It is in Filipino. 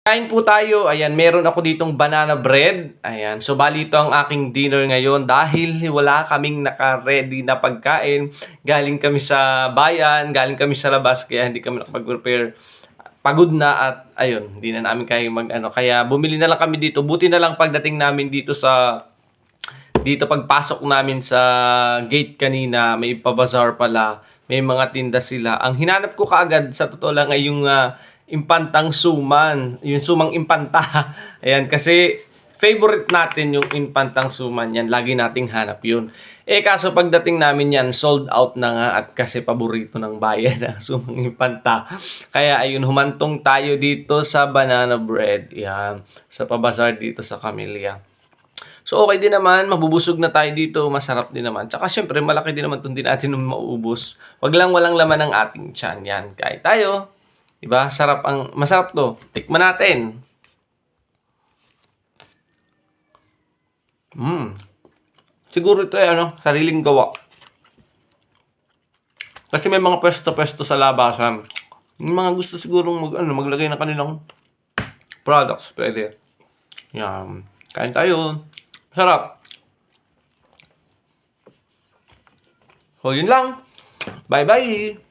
Kain po tayo. Ayan, meron ako ditong banana bread. Ayan. So, bali ito ang aking dinner ngayon dahil wala kaming naka-ready na pagkain. Galing kami sa bayan, galing kami sa labas, kaya hindi kami nakapag-prepare. Pagod na at ayun, hindi na namin kaya mag-ano. Kaya bumili na lang kami dito. Buti na lang pagdating namin dito pagpasok namin sa gate kanina, may pabazar pala, may mga tinda sila. Ang hinanap ko kaagad sa totoo lang ay yung impantang suman, yung sumang impanta. Ayan, kasi favorite natin yung impantang suman yan. Lagi nating hanap yun. Kaso pagdating namin yan, sold out na nga at kasi paborito ng bayan ang sumang impanta. Kaya ayun, humantong tayo dito sa banana bread. Yan, sa pabazar dito sa Camellia. So, okay din naman. Mabubusog na tayo dito. Masarap din naman. Tsaka, syempre, malaki din naman itong din natin nung mauubos. Wag lang walang laman ng ating tiyan. Yan. Kain tayo. Diba? Masarap to. Tikman natin. Siguro ito ay sariling gawa. Kasi may mga pwesto-pwesto sa labasan. Yung mga gusto sigurong maglagay ng kanilang products. Pwede. Yan. Kain tayo. Sarap. So, yun lang. Bye-bye.